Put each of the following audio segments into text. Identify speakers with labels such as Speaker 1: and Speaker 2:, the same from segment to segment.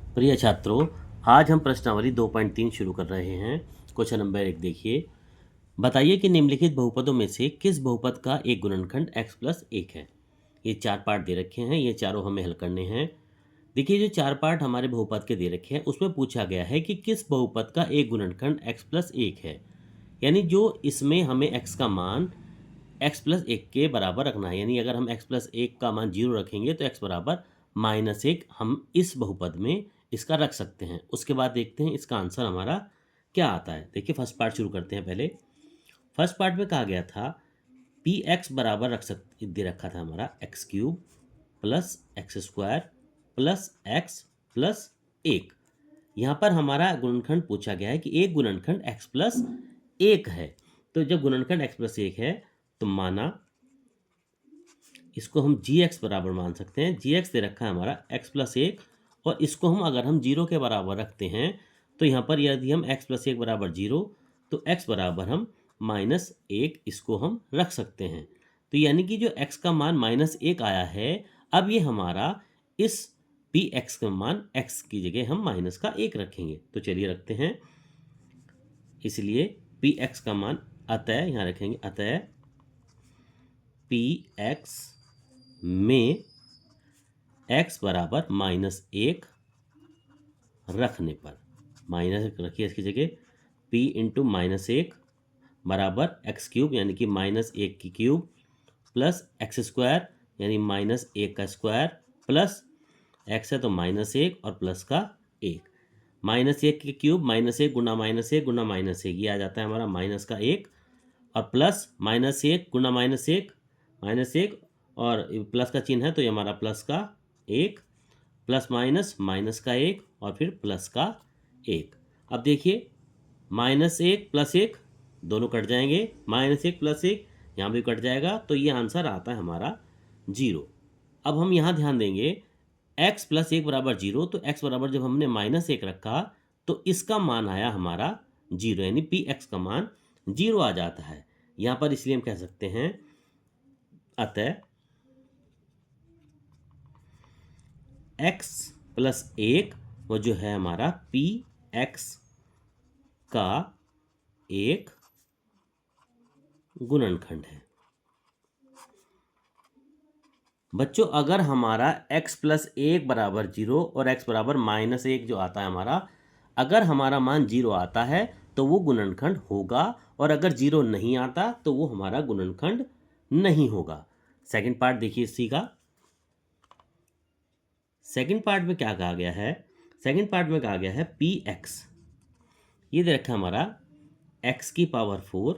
Speaker 1: प्रिय छात्रों, आज हम प्रश्नावली 2.3 शुरू कर रहे हैं। क्वेश्चन नंबर 1 देखिए। बताइए कि निम्नलिखित बहुपदों में से किस बहुपद का एक गुणनखंड x प्लस 1 है। ये 4 पार्ट दे रखे हैं, ये चारों हमें हल करने हैं। देखिए, जो 4 पार्ट हमारे बहुपद के दे रखे हैं उसमें पूछा गया है कि किस बहुपद का एक गुणनखंड x प्लस 1 है। यानी जो इसमें हमें x का मान x प्लस 1 के बराबर रखना है। यानी अगर हम x प्लस 1 का मान 0 रखेंगे तो x बराबर -1 हम इस बहुपद में इसका रख सकते हैं। उसके बाद देखते हैं इसका आंसर हमारा क्या आता है। देखिए, फर्स्ट पार्ट शुरू करते हैं। पहले फर्स्ट पार्ट में कहा गया था पी एक्स बराबर रख सकते दे रखा था हमारा x cube plus x square plus x plus 1। यहाँ पर हमारा गुणनखंड पूछा गया है कि एक गुणनखंड x प्लस 1 है। तो जब गुणनखंड x प्लस 1 है तो माना इसको हम जी एक्स बराबर मान सकते हैं। जी एक्स दे रखा है हमारा x प्लस 1, और इसको हम अगर हम 0 के बराबर रखते हैं तो यहाँ पर यदि हम x प्लस 1 बराबर 0 तो x बराबर हम -1 इसको हम रख सकते हैं। तो यानी कि जो x का मान -1 आया है, अब ये हमारा इस पी एक्स का मान x की जगह हम माइनस का 1 रखेंगे। तो चलिए रखते हैं। इसलिए पी एक्स का मान अतः यहाँ रखेंगे, अतः पी एक्स में x बराबर -1 रखने पर, माइनस रखिए इसकी जगह, p इंटू -1 बराबर एक्स क्यूब यानी कि -1 की क्यूब प्लस एक्स स्क्वायर यानी -1 का स्क्वायर प्लस एक्स है तो -1 और प्लस का 1। -1 की क्यूब -1 गुना -1 गुना -1, ये आ जाता है हमारा माइनस का 1 और प्लस -1 गुना -1 और प्लस का चिन्ह है तो ये हमारा प्लस का 1 प्लस माइनस माइनस का 1 और फिर प्लस का 1। अब देखिए, -1 प्लस 1 दोनों कट जाएंगे, -1 प्लस 1 यहाँ भी कट जाएगा, तो ये आंसर आता है हमारा 0। अब हम यहाँ ध्यान देंगे, x प्लस 1 बराबर 0, तो x बराबर जब हमने -1 रखा तो इसका मान आया हमारा 0, यानी पी एक्स का मान 0 आ जाता है यहाँ पर। इसलिए हम कह सकते हैं अतः x प्लस 1 वो जो है हमारा पी एक्स का एक गुणनखंड है। बच्चों, अगर हमारा x प्लस 1 बराबर 0 और x बराबर -1 जो आता है हमारा, अगर हमारा मान 0 आता है तो वो गुणनखंड होगा, और अगर 0 नहीं आता तो वो हमारा गुणनखंड नहीं होगा। सेकंड पार्ट देखिए इसी का। सेकंड पार्ट में क्या कहा गया है? सेकंड पार्ट में कहा गया है पी एक्स, ये दे रखा है हमारा x की पावर 4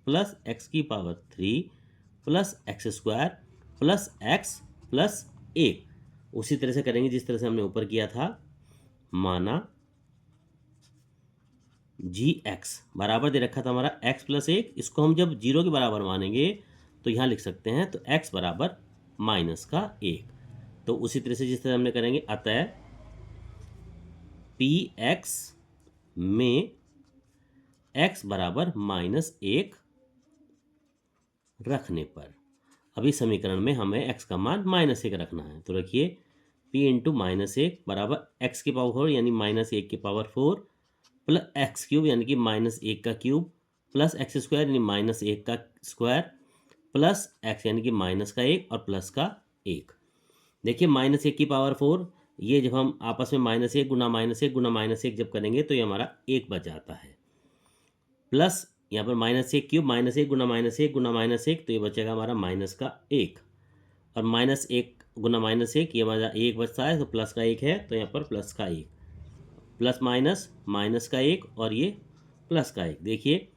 Speaker 1: प्लस एक्स की power 3 plus x square plus x plus 1। उसी तरह से करेंगे जिस तरह से हमने ऊपर किया था। माना जी एक्स बराबर दे रखा था हमारा x प्लस 1, इसको हम जब 0 के बराबर मानेंगे तो यहाँ लिख सकते हैं, तो x बराबर माइनस का 1। तो उसी तरह से जिस तरह हमने करेंगे, अतः पी एक्स में x बराबर -1 रखने पर, अभी समीकरण में हमें x का मान -1 रखना है। तो रखिए p इंटू -1 बराबर x की पावर 4 यानी -1 की पावर 4 प्लस एक्स क्यूब यानी कि -1 का क्यूब प्लस एक्स स्क्वायर यानी -1 का स्क्वायर प्लस एक्स यानी कि माइनस का 1 और प्लस का 1। देखिए, -1 की पावर 4, ये जब हम आपस में -1 गुना -1 गुना -1 जब करेंगे तो ये हमारा 1 बच जाता है, प्लस यहाँ पर -1 क्यूब -1 गुना -1 गुना -1, तो ये बचेगा हमारा माइनस का 1 और -1 गुना -1 ये हमारा 1 बचता है, तो प्लस का 1 है तो यहाँ पर प्लस का 1 प्लस माइनस माइनस का 1 और ये प्लस का 1। देखिए,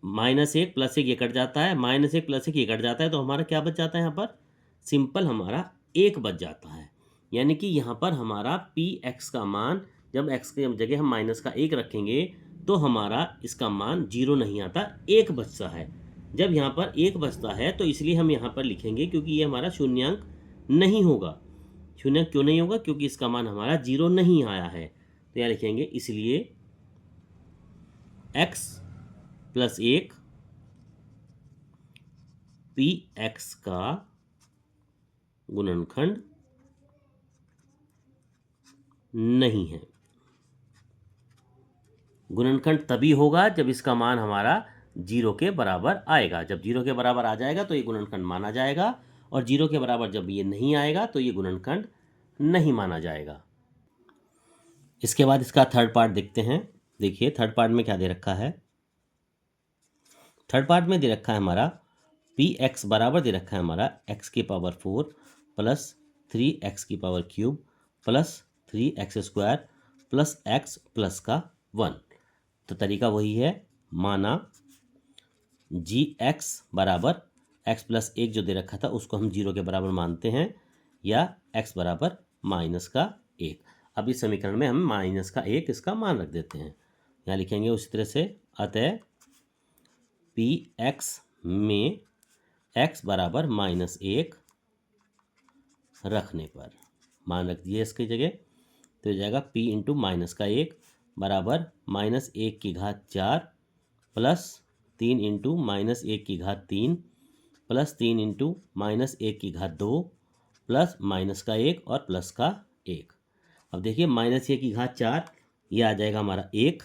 Speaker 1: -1 प्लस 1 ये कट जाता है, -1 प्लस 1 ये कट जाता है, तो हमारा क्या बच जाता है यहाँ पर? सिंपल हमारा 1 बच जाता है। यानी कि यहाँ पर हमारा पी एक्स का मान, जब एक्स की जगह हम माइनस का 1 रखेंगे तो हमारा इसका मान 0 नहीं आता, 1 बचता है। जब यहाँ पर 1 बचता है तो इसलिए हम यहाँ पर लिखेंगे, क्योंकि ये हमारा शून्यांक नहीं होगा। शून्यांक क्यों नहीं होगा? क्योंकि इसका मान हमारा 0 नहीं आया है। तो यहाँ लिखेंगे, इसलिए x प्लस 1 पी एक्स का गुणनखंड नहीं है। गुणनखंड तभी होगा जब इसका मान हमारा 0 के बराबर आएगा। जब 0 के बराबर आ जाएगा तो ये गुणनखंड माना जाएगा, और 0 के बराबर जब ये नहीं आएगा तो ये गुणनखंड नहीं माना जाएगा। इसके बाद इसका थर्ड पार्ट देखते हैं। देखिए थर्ड पार्ट में क्या दे रखा है। थर्ड पार्ट में दे रखा है हमारा पी एक्स बराबर दे रखा है हमारा एक्स की पावर 4 प्लस 3x की power cube plus 3x square plus x plus का 1। तो तरीका वही है, माना जी एक्स बराबर x प्लस 1 जो दे रखा था उसको हम 0 के बराबर मानते हैं, या x बराबर माइनस का 1। अब इस समीकरण में हम माइनस का 1 इसका मान रख देते हैं। यहाँ लिखेंगे उसी तरह से, अतः पी एक्स में x बराबर -1 रखने पर मान रख दिए इसकी जगह, तो हो जाएगा p इंटू माइनस का 1 बराबर -1 की घात 4 प्लस 3 इंटू -1 की घात 3 प्लस 3 इंटू -1 की घात 2 प्लस माइनस का 1 और प्लस का 1। अब देखिए -1 की घात 4 ये आ जाएगा हमारा 1,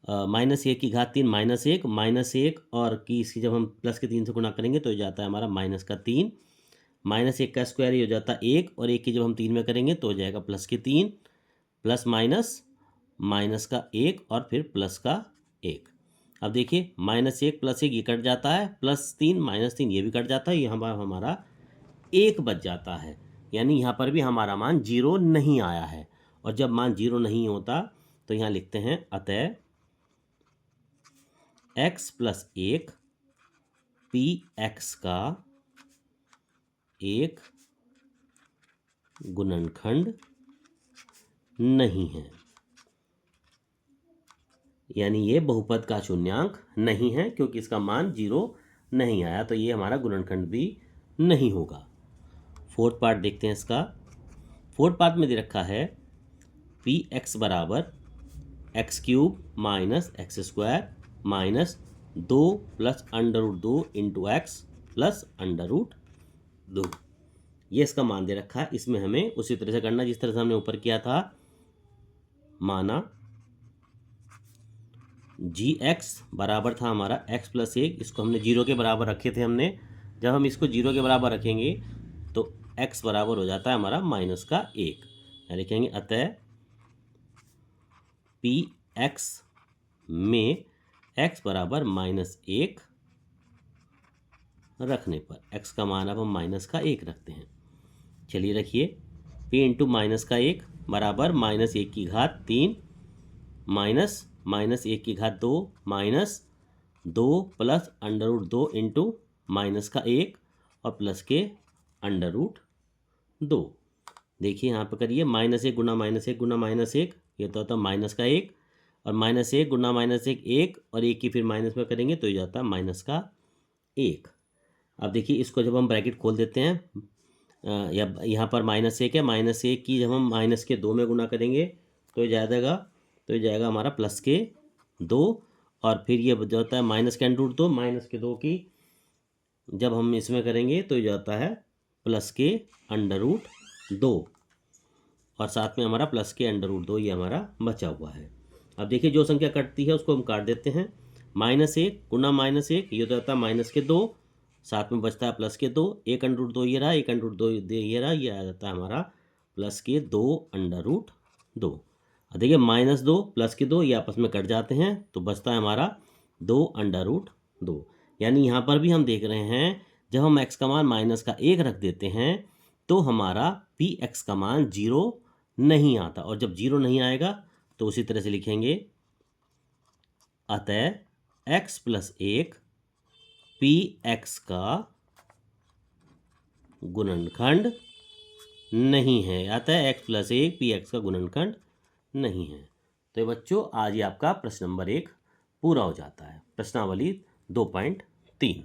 Speaker 1: -1 की घात 3 -1 और की इसकी जब हम प्लस के 3 से गुणा करेंगे तो ये जाता है हमारा -3, -1 का स्क्वायर ये हो जाता है 1, और 1 की जब हम 3 में करेंगे तो हो जाएगा +3 प्लस माइनस का 1 और फिर प्लस का 1। अब देखिए -1 + 1 ये कट जाता है, +3 -3 ये भी कट जाता है, यहाँ पर हमारा 1 बच जाता है। यानी यहाँ पर भी हमारा मान 0 नहीं आया है। और जब मान 0 नहीं होता तो यहाँ लिखते हैं, अतः x + 1 पी एक्स का एक गुणनखंड नहीं है। यानी ये बहुपद का शून्यांक नहीं है, क्योंकि इसका मान 0 नहीं आया, तो ये हमारा गुणनखंड भी नहीं होगा। फोर्थ पार्ट देखते हैं इसका। फोर्थ पार्ट में दे रखा है पी एक्स बराबर x³ minus x square minus 2 plus √2 into x plus √2। ये इसका मान दे रखा है। इसमें हमें उसी तरह से करना जिस तरह से हमने ऊपर किया था। माना जी एक्स बराबर था हमारा x + 1, इसको हमने 0 के बराबर रखे थे हमने। जब हम इसको 0 के बराबर रखेंगे तो x बराबर हो जाता है हमारा -1। यहाँ लिखेंगे, अतः पी एक्स में x बराबर -1 रखने पर, x का मान अब हम -1 रखते हैं। चलिए रखिए, p इंटू -1 बराबर -1 की घात 3 माइनस -1 की घात 2 माइनस 2 प्लस √2 इंटू -1 और प्लस के √2। देखिए यहाँ पर करिए, -1 गुना -1 गुना -1, ये तो होता है -1, और -1 गुना -1 1, और 1 की फिर माइनस में करेंगे तो ये जाता है -1। अब देखिए इसको जब हम ब्रैकेट खोल देते हैं, या यहाँ पर -1 है, -1 की जब हम -2 में गुना करेंगे तो ये जाएगा हमारा +2, और फिर ये जो होता है -√2 की जब हम इसमें करेंगे तो ये जाता है +√2, और साथ में हमारा +√2 ये हमारा बचा हुआ है। अब देखिए जो संख्या कटती है उसको हम काट देते हैं। -1 गुना -1 ये जाता है -2, साथ में बचता है +2, 1√2 ये रहा, 1√2 ये रहा, ये आ जाता है हमारा +2√2। देखिए -2 +2 ये आपस में कट जाते हैं, तो बचता है हमारा 2√2। यानी यहाँ पर भी हम देख रहे हैं, जब हम x का मान -1 रख देते हैं तो हमारा पी एक्स का मान 0 नहीं आता, और जब 0 नहीं आएगा तो उसी तरह से लिखेंगे, अतः x + 1 पी एक्स का गुणनखंड नहीं है। अतः x + 1 पी एक्स का गुणनखंड नहीं है। तो बच्चों आज ये आपका प्रश्न नंबर 1 पूरा हो जाता है। प्रश्नावली 2.3।